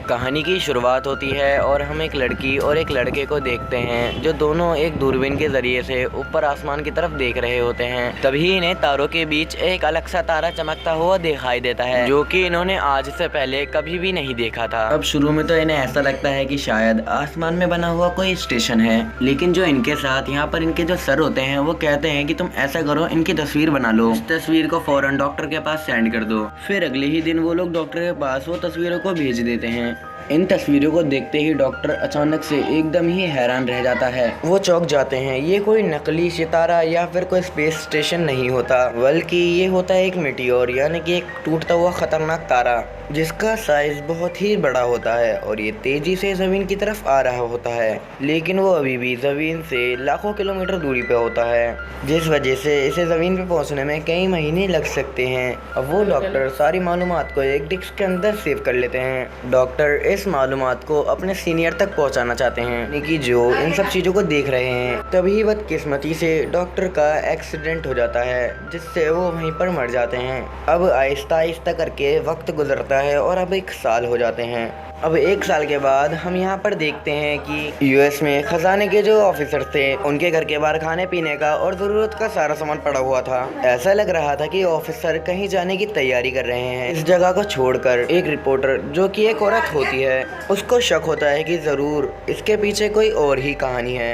कहानी की शुरुआत होती है और हम एक लड़की और एक लड़के को देखते हैं जो दोनों एक दूरबीन के जरिए से ऊपर आसमान की तरफ देख रहे होते हैं। तभी इन्हें तारों के बीच एक अलग सा तारा चमकता हुआ दिखाई देता है जो कि इन्होंने आज से पहले कभी भी नहीं देखा था। अब शुरू में तो इन्हें ऐसा लगता है कि शायद आसमान में बना हुआ कोई स्टेशन है, लेकिन जो इनके साथ यहाँ पर इनके जो सर होते हैं वो कहते हैं कि तुम ऐसा करो, इनकी तस्वीर बना लो, इस तस्वीर को फौरन डॉक्टर के पास सेंड कर दो। फिर अगले ही दिन वो लोग डॉक्टर के पास वो तस्वीरों को भेज देते हैं। इन तस्वीरों को देखते ही डॉक्टर अचानक से एकदम ही हैरान रह जाता है। वो चौंक जाते हैं। ये कोई नकली सितारा या फिर कोई स्पेस स्टेशन नहीं होता, बल्कि ये होता है एक मीटियोर, यानी कि एक टूटता हुआ खतरनाक तारा जिसका साइज बहुत ही बड़ा होता है और ये तेजी से जमीन की तरफ आ रहा होता है, लेकिन वो अभी भी जमीन से लाखों किलोमीटर दूरी पे होता है, जिस वजह से इसे जमीन पे पहुंचने में कई महीने लग सकते हैं। अब वो डॉक्टर सारी मालूमात को एक डिस्क के अंदर सेव कर लेते हैं। डॉक्टर इस मालूमात को अपने सीनियर तक पहुंचाना चाहते हैं कि जो इन सब चीज़ों को देख रहे हैं। तभी बदकिस्मती से डॉक्टर का एक्सीडेंट हो जाता है जिससे वो वहीं पर मर जाते हैं। अब आहिस्ता आहिस्ता करके वक्त गुजरता है और अब 1 साल हो जाते हैं। अब 1 साल के बाद हम यहाँ पर देखते हैं कि यूएस में खजाने के जो ऑफिसर थे उनके घर के बाहर खाने पीने का और ज़रूरत का सारा सामान पड़ा हुआ था। ऐसा लग रहा था कि ऑफिसर कहीं जाने की तैयारी कर रहे हैं। इस जगह को छोड़कर एक रिपोर्टर जो कि एक औरत होती है उसको शक होता है कि ज़रूर इसके पीछे कोई और ही कहानी है।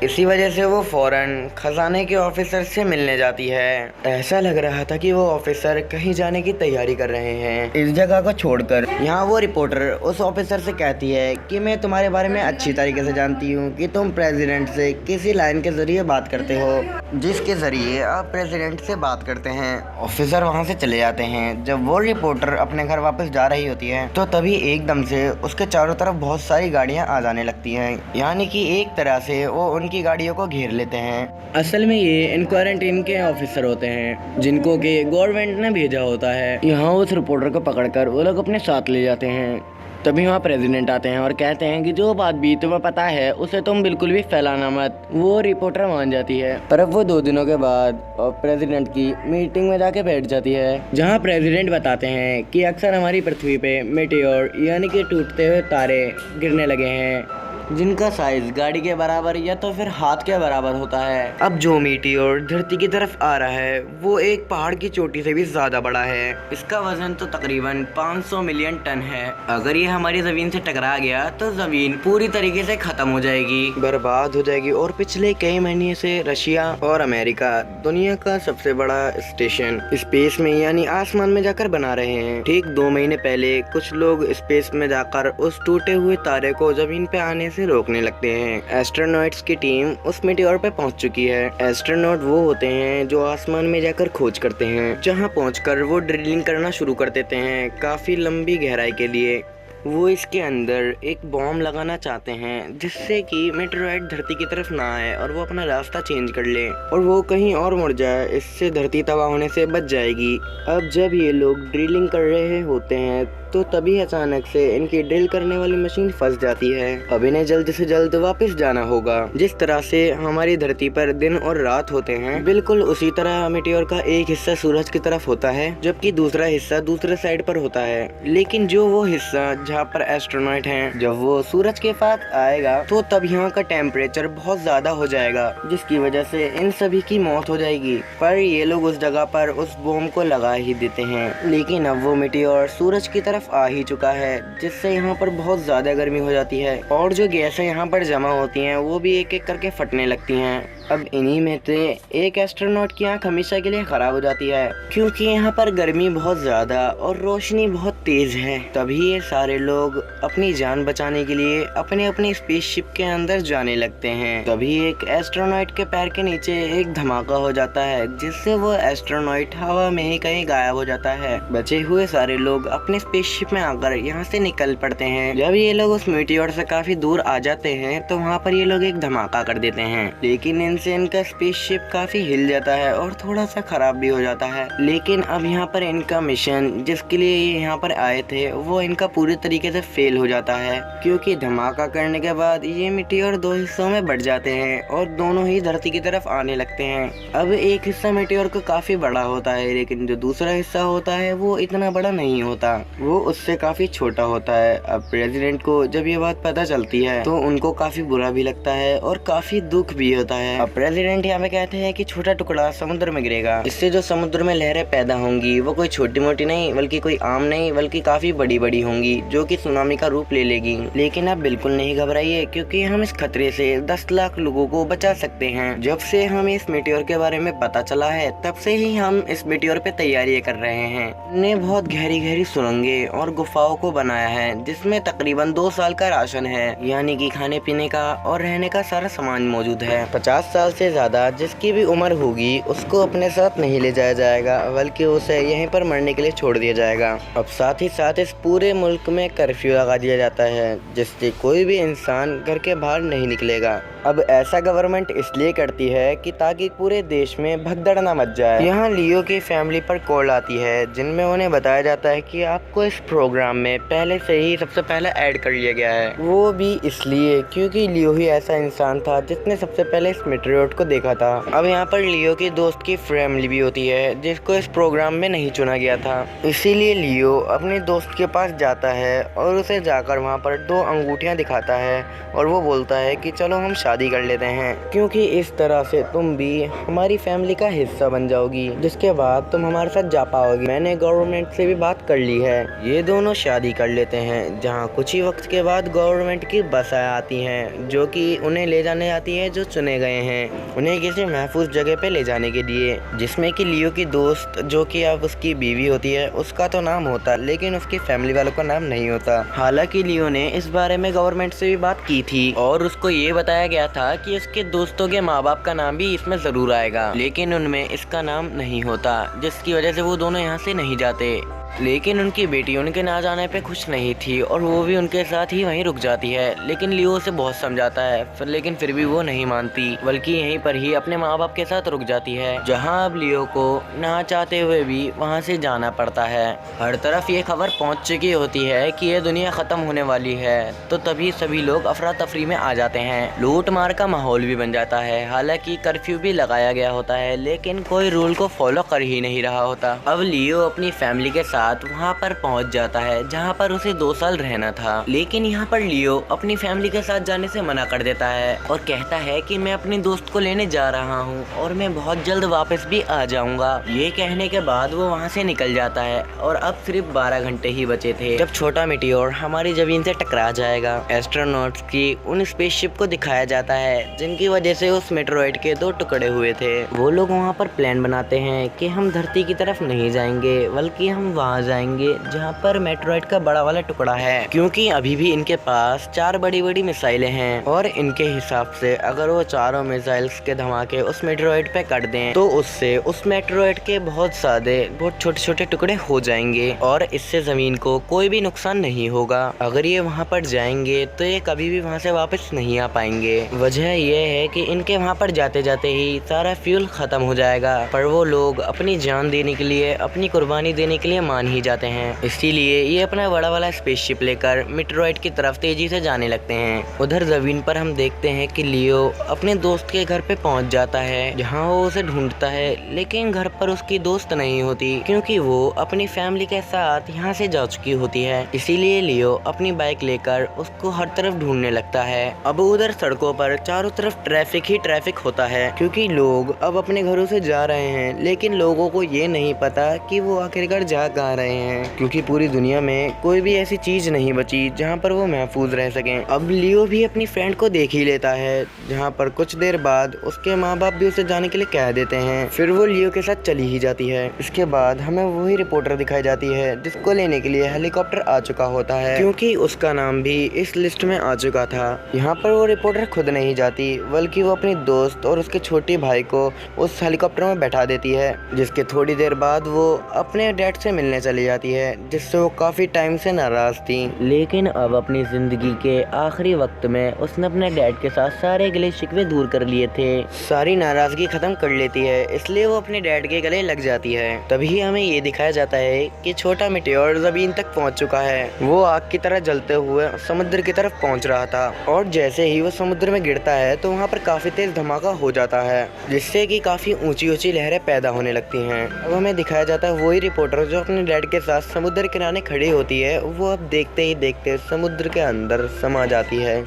इसी वजह से वो फौरन खजाने के ऑफिसर से मिलने जाती है। ऐसा लग रहा था कि वो ऑफिसर कहीं जाने की तैयारी कर रहे हैं। इस जगह को छोड़कर यहाँ वो रिपोर्टर उस ऑफिसर से कहती है कि मैं तुम्हारे बारे में अच्छी तरीके से जानती हूँ कि तुम प्रेसिडेंट से किसी लाइन के जरिए बात करते हो, जिसके जरिए आप प्रेसिडेंट से बात करते हैं। ऑफिसर वहाँ से चले जाते हैं। जब वो रिपोर्टर अपने घर वापस जा रही होती है तो तभी एकदम से उसके चारों तरफ बहुत सारी गाड़ियाँ आ जाने लगती हैं, यानी कि एक तरह से वो की गाड़ियों को घेर लेते हैं। असल में ये इन क्वारंटीन के ऑफिसर होते हैं जिनको कि गवर्नमेंट ने भेजा होता है। यहाँ उस रिपोर्टर को पकड़कर वो लोग अपने साथ ले जाते हैं। तभी वहाँ प्रेसिडेंट आते हैं और कहते हैं कि जो बात भी तुम्हें पता है उसे तुम बिल्कुल भी फैलाना मत। वो रिपोर्टर मान जाती है। पर अब वो 2 दिनों के बाद प्रेसिडेंट की मीटिंग में जाके बैठ जाती है, जहाँ प्रेसिडेंट बताते हैं कि अक्सर हमारी पृथ्वी पे मेटियोर यानी कि टूटते हुए तारे गिरने लगे हैं जिनका साइज गाड़ी के बराबर या तो फिर हाथ के बराबर होता है। अब जो मीटियोर धरती की तरफ आ रहा है वो एक पहाड़ की चोटी से भी ज्यादा बड़ा है। इसका वजन तो तकरीबन 500 मिलियन टन है। अगर ये हमारी जमीन से टकरा गया तो जमीन पूरी तरीके से खत्म हो जाएगी, बर्बाद हो जाएगी। और पिछले कई महीने से रशिया और अमेरिका दुनिया का सबसे बड़ा स्टेशन स्पेस में यानी आसमान में जाकर बना रहे हैं। ठीक 2 महीने पहले कुछ लोग स्पेस में जाकर उस टूटे हुए तारे को जमीन पे आने से रोकने लगते हैं। एस्ट्रोनॉट्स की टीम उस मीटियोर पे पहुंच चुकी है। एस्ट्रोनॉट वो होते हैं जो आसमान में जाकर खोज करते हैं, जहां पहुंचकर वो ड्रिलिंग करना शुरू कर देते हैं काफी लंबी गहराई के लिए। वो इसके अंदर एक बॉम्ब लगाना चाहते हैं जिससे कि मेटेरॉइड धरती की तरफ ना आए और वो अपना रास्ता चेंज कर ले और वो कहीं और मुड़ जाए। इससे धरती तबाह होने से बच जाएगी। अब जब ये लोग ड्रिलिंग कर रहे होते हैं तो तभी अचानक से इनकी ड्रिल करने वाली मशीन फंस जाती है। अब इन्हें जल्द से जल्द वापस जाना होगा। जिस तरह से हमारी धरती पर दिन और रात होते हैं, बिल्कुल उसी तरह मीटियोर का एक हिस्सा सूरज की तरफ होता है जबकि दूसरा हिस्सा दूसरे साइड पर होता है। लेकिन जो वो हिस्सा जहाँ पर एस्ट्रोनॉट हैं, जब वो सूरज के पास आएगा तो तब यहाँ का टेम्परेचर बहुत ज्यादा हो जाएगा जिसकी वजह से इन सभी की मौत हो जाएगी। पर ये लोग उस जगह पर उस बॉम्ब को लगा ही देते हैं। लेकिन अब वो मीटियोर सूरज की तरफ आ ही चुका है जिससे यहाँ पर बहुत ज्यादा गर्मी हो जाती है और जो गैसें यहाँ पर जमा होती हैं वो भी एक एक करके फटने लगती हैं। अब इन्हीं में से एक एस्ट्रोनॉट की आंख हमेशा के लिए खराब हो जाती है क्योंकि यहाँ पर गर्मी बहुत ज्यादा और रोशनी बहुत तेज है। तभी ये सारे लोग अपनी जान बचाने के लिए अपने अपने स्पेसशिप के अंदर जाने लगते हैं। तभी एक एस्ट्रोनॉट के पैर के नीचे एक धमाका हो जाता है जिससे वो एस्ट्रोनॉट हवा में ही कहीं गायब हो जाता है। बचे हुए सारे लोग अपने स्पेसशिप में आकर यहाँ से निकल पड़ते हैं। जब ये लोग उस मीटियोर से काफी दूर आ जाते हैं तो वहाँ पर ये लोग एक धमाका कर देते हैं, लेकिन इन से इनका स्पेसशिप काफी हिल जाता है और थोड़ा सा खराब भी हो जाता है। लेकिन अब यहाँ पर इनका मिशन जिसके लिए ये यहाँ पर आए थे वो इनका पूरी तरीके से फेल हो जाता है, क्योंकि धमाका करने के बाद ये मीटियोर दो हिस्सों में बढ़ जाते हैं और दोनों ही धरती की तरफ आने लगते हैं। अब एक हिस्सा मीटियोर का काफी बड़ा होता है, लेकिन जो दूसरा हिस्सा होता है वो इतना बड़ा नहीं होता, वो उससे काफी छोटा होता है। अब प्रेसिडेंट को जब ये बात पता चलती है तो उनको काफी बुरा भी लगता है और काफी दुख भी होता है। अब प्रेसिडेंट यहाँ पे कहते हैं कि छोटा टुकड़ा समुद्र में गिरेगा, इससे जो समुद्र में लहरें पैदा होंगी वो कोई छोटी मोटी नहीं बल्कि कोई आम नहीं बल्कि काफी बड़ी बड़ी होंगी, जो कि सुनामी का रूप ले लेगी। लेकिन आप बिल्कुल नहीं घबराइए, क्योंकि हम इस खतरे से 10 लाख लोगों को बचा सकते हैं। जब से हमें इस मीटियोर के बारे में पता चला है तब से ही हम इस मीटियोर पे तैयारी कर रहे हैं। ने बहुत गहरी गहरी सुरंगें और गुफाओं को बनाया है जिसमें तकरीबन 2 साल का राशन है, यानी कि खाने पीने का और रहने का सारा सामान मौजूद है। 50 साल से ज्यादा जिसकी भी उम्र होगी उसको अपने साथ नहीं ले जाया जाएगा, बल्कि उसे यहीं पर मरने के लिए छोड़ दिया जाएगा। अब साथ ही साथ इस पूरे मुल्क में कर्फ्यू लगा दिया जाता है, जिससे कोई भी इंसान घर के बाहर नहीं निकलेगा। अब ऐसा गवर्नमेंट इसलिए करती है कि ताकि पूरे देश में भगदड़ न मच जाए। यहाँ लियो की फैमिली पर कॉल आती है जिनमें उन्हें बताया जाता है कि आपको इस प्रोग्राम में पहले से ही सबसे पहले ऐड कर लिया गया है, वो भी इसलिए क्योंकि लियो ही ऐसा इंसान था जिसने सबसे पहले इस मीटियोर को देखा था। अब यहाँ पर लियो की दोस्त की फैमिली भी होती है जिसको इस प्रोग्राम में नहीं चुना गया था, इसीलिए लियो अपने दोस्त के पास जाता है और उसे जाकर वहाँ पर 2 अंगूठियाँ दिखाता है और वो बोलता है कि चलो हम शादी कर लेते हैं, क्योंकि इस तरह से तुम भी हमारी फैमिली का हिस्सा बन जाओगी, जिसके बाद तुम हमारे साथ जा पाओगी। मैंने गवर्नमेंट से भी बात कर ली है। ये दोनों शादी कर लेते हैं, जहाँ कुछ ही वक्त के बाद गवर्नमेंट की बसें आती हैं जो कि उन्हें ले जाने आती है जो चुने गए हैं उन्हें किसी महफूज जगह पे ले जाने के लिए, जिसमें कि लियो की दोस्त जो कि अब उसकी बीवी होती है उसका तो नाम होता लेकिन उसकी फैमिली वालों का नाम नहीं होता। हालांकि लियो ने इस बारे में गवर्नमेंट से भी बात की थी और उसको ये बताया गया था कि उसके दोस्तों के माँ बाप का नाम भी इसमें जरूर आएगा, लेकिन उनमें इसका नाम नहीं होता, जिसकी वजह से वो दोनों यहाँ से नहीं जाते। लेकिन उनकी बेटी उनके ना जाने पे खुश नहीं थी और वो भी उनके साथ ही वहीं रुक जाती है। लेकिन लियो उसे बहुत समझाता है लेकिन फिर भी वो नहीं मानती, बल्कि यहीं पर ही अपने माँ बाप के साथ रुक जाती है, जहाँ अब लियो को ना चाहते हुए भी वहाँ से जाना पड़ता है। हर तरफ ये खबर पहुँच चुकी होती है कि ये दुनिया खत्म होने वाली है, तो तभी सभी लोग अफरा तफरी में आ जाते हैं। लूट मार का माहौल भी बन जाता है। हालांकि कर्फ्यू भी लगाया गया होता है, लेकिन कोई रूल को फॉलो कर ही नहीं रहा होता। अब लियो अपनी फैमिली के साथ वहाँ पर पहुँच जाता है जहाँ पर उसे 2 साल रहना था। लेकिन यहाँ पर लियो अपनी फैमिली के साथ जाने से मना कर देता है और कहता है कि मैं अपने दोस्त को लेने जा रहा हूँ और मैं बहुत जल्द वापस भी आ जाऊंगा। ये कहने के बाद वो वहाँ से निकल जाता है और अब सिर्फ 12 घंटे ही बचे थे जब छोटा मीटियोर हमारी जमीन से टकरा जाएगा। एस्ट्रोनॉट्स की उन स्पेसशिप को दिखाया जाता है जिनकी वजह से उस मेट्रोइड के 2 टुकड़े हुए थे। वो लोग वहाँ पर प्लान बनाते हैं कि हम धरती की तरफ नहीं जाएंगे बल्कि हम वहाँ जाएंगे जहाँ पर मेट्रोइड का बड़ा वाला टुकड़ा है, क्योंकि अभी भी इनके पास 4 बड़ी बड़ी मिसाइलें हैं और इनके हिसाब से अगर वो चारों मिसाइल्स के धमाके उस मेट्रोइड पे कर दें तो उससे उस मेट्रोइड के बहुत छोटे छोटे टुकड़े हो जाएंगे और इससे जमीन को कोई भी नुकसान नहीं होगा। अगर ये वहाँ पर जाएंगे तो ये कभी भी वहाँ से वापस नहीं आ पाएंगे। वजह यह है कि इनके वहाँ पर जाते जाते ही सारा फ्यूल खत्म हो जाएगा, पर वो लोग अपनी जान देने के लिए, अपनी कुर्बानी देने के लिए मान ही जाते हैं। इसीलिए ये अपना बड़ा वाला स्पेसशिप लेकर मेट्रोइड की तरफ तेजी से जाने लगते हैं। उधर जमीन पर हम देखते हैं कि लियो अपने दोस्त के घर पे पहुंच जाता है, जहां वो उसे ढूंढता है, लेकिन घर पर उसकी दोस्त नहीं होती क्योंकि वो अपनी फैमिली के साथ यहाँ से जा चुकी होती है। इसीलिए लियो अपनी बाइक लेकर उसको हर तरफ ढूंढने लगता है। अब उधर सड़कों पर चारों तरफ ट्रैफिक ही ट्रैफिक होता है, क्योंकि लोग अब अपने घरों से जा रहे हैं, लेकिन लोगों को ये नहीं पता कि वो आखिरकार जा कहाँ रहे हैं, क्योंकि पूरी दुनिया में कोई भी ऐसी चीज नहीं बची जहाँ पर वो महफूज रह सकें। अब लियो भी अपनी फ्रेंड को देख ही लेता है, जहाँ पर कुछ देर बाद उसके माँ बाप भी उसे जाने के लिए कह देते हैं। फिर वो लियो के साथ चली ही जाती है। इसके बाद हमें वही रिपोर्टर दिखाई जाती है जिसको लेने के लिए हेलीकॉप्टर आ चुका होता है, क्योंकि उसका नाम भी इस लिस्ट में आ चुका था। यहाँ पर वो रिपोर्टर खुद नहीं जाती, बल्कि वो अपनी दोस्त और उसके छोटे भाई को उस हेलीकॉप्टर में बैठा देती है, जिसके थोड़ी देर बाद वो अपने डैड से मिलने चली जाती है, जिससे वो काफ़ी टाइम से नाराज़ थी। लेकिन अब अपनी ज़िंदगी के आखिरी वक्त में उसने अपने डैड के साथ सारे गिले शिकवे दूर कर लिए थे, सारी नाराज़गी ख़त्म कर लेती है, इसलिए वो अपने डैड के गले लग जाती है। तभी हमें ये दिखाया जाता है कि छोटा मीटियोर ज़मीन तक पहुंच चुका है। वो आग की तरह जलते हुए समुद्र की तरफ पहुंच रहा था और जैसे ही वो समुद्र में गिरता है तो वहाँ पर काफ़ी तेज़ धमाका हो जाता है, जिससे कि काफ़ी ऊंची ऊंची लहरें पैदा होने लगती हैं। अब हमें दिखाया जाता है वही रिपोर्टर जो अपने डैड के साथ समुद्र किनारे खड़ी होती है, वो अब देखते ही देखते समुद्र के अंदर समा जाती है,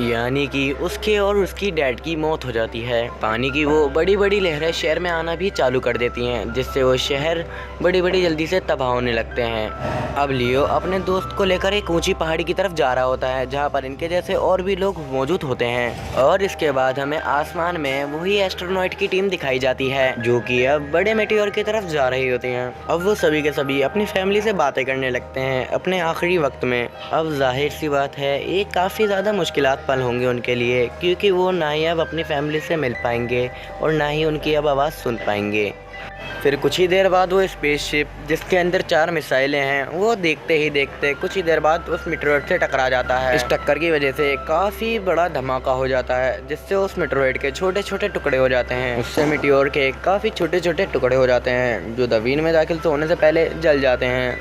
यानी कि उसके और उसकी डैड की मौत हो जाती है। पानी की वो बड़ी बड़ी लहरें शहर में आना भी चालू कर देती हैं, जिससे वो शहर बड़ी बड़ी जल्दी से तबाह होने लगते हैं। अब लियो अपने दोस्त को लेकर एक ऊंची पहाड़ी की तरफ जा रहा होता है, जहां पर इनके जैसे और भी लोग मौजूद होते हैं। और इसके बाद हमें आसमान में वही एस्ट्रोनॉट की टीम दिखाई जाती है, जो कि अब बड़े मेटियोर की तरफ जा रही होती हैं। अब वो सभी के सभी अपनी फैमिली से बातें करने लगते हैं अपने आखिरी वक्त में। अब जाहिर सी बात है ये काफ़ी ज़्यादा मुश्किलात पल होंगे उनके लिए, क्योंकि वो ना ही अब अपनी फैमिली से मिल पाएंगे और ना ही उनकी अब आवाज़ सुन पाएंगे। फिर कुछ ही देर बाद वो स्पेसशिप जिसके अंदर 4 मिसाइलें हैं, वो देखते ही देखते कुछ ही देर बाद उस मीटेरोइड से टकरा जाता है। इस टक्कर की वजह से काफ़ी बड़ा धमाका हो जाता है, जिससे उस मीटेरोइड के छोटे छोटे टुकड़े हो जाते हैं। उससे मीटियोर के काफ़ी छोटे छोटे टुकड़े हो जाते हैं, जो ज़मीन में दाखिल होने से पहले जल जाते हैं,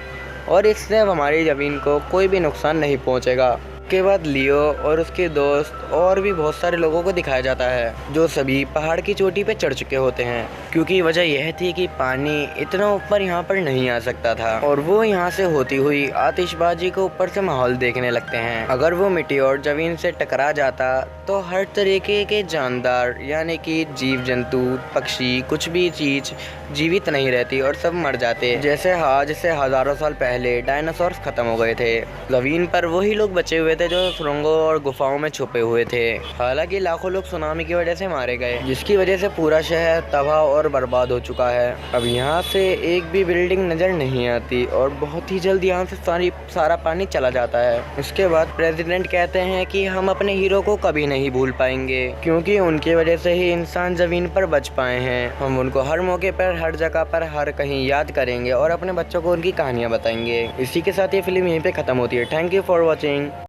और इससे अब हमारी ज़मीन को कोई भी नुकसान नहीं पहुँचेगा। के बाद लियो और उसके दोस्त और भी बहुत सारे लोगों को दिखाया जाता है, जो सभी पहाड़ की चोटी पे चढ़ चुके होते हैं, क्योंकि वजह यह थी कि पानी इतना ऊपर यहाँ पर नहीं आ सकता था, और वो यहाँ से होती हुई आतिशबाजी को ऊपर से माहौल देखने लगते हैं। अगर वो मीटियोर ज़मीन से टकरा जाता तो हर तरीके के जानदार, यानी कि जीव जंतु, पक्षी, कुछ भी चीज़ जीवित नहीं रहती और सब मर जाते। जैसे आज से हज़ारों साल पहले डायनासोर्स खत्म हो गए थे, ज़मीन पर वही लोग बचे हुए थे जो सुरंगों और गुफाओं में छुपे हुए थे। हालांकि लाखों लोग सुनामी की वजह से मारे गए, जिसकी वजह से पूरा शहर तबाह और बर्बाद हो चुका है। अब यहाँ से एक भी बिल्डिंग नज़र नहीं आती और बहुत ही जल्द यहाँ से सारा पानी चला जाता है। इसके बाद प्रेसिडेंट कहते हैं कि हम अपने हीरो को कभी नहीं भूल पाएंगे, क्योंकि उनकी वजह से ही इंसान ज़मीन पर बच पाए हैं। हम उनको हर मौके पर, हर जगह पर, हर कहीं याद करेंगे और अपने बच्चों को उनकी कहानियाँ बताएंगे। इसी के साथ ये फिल्म यहीं पे ख़त्म होती है। Thank you for watching.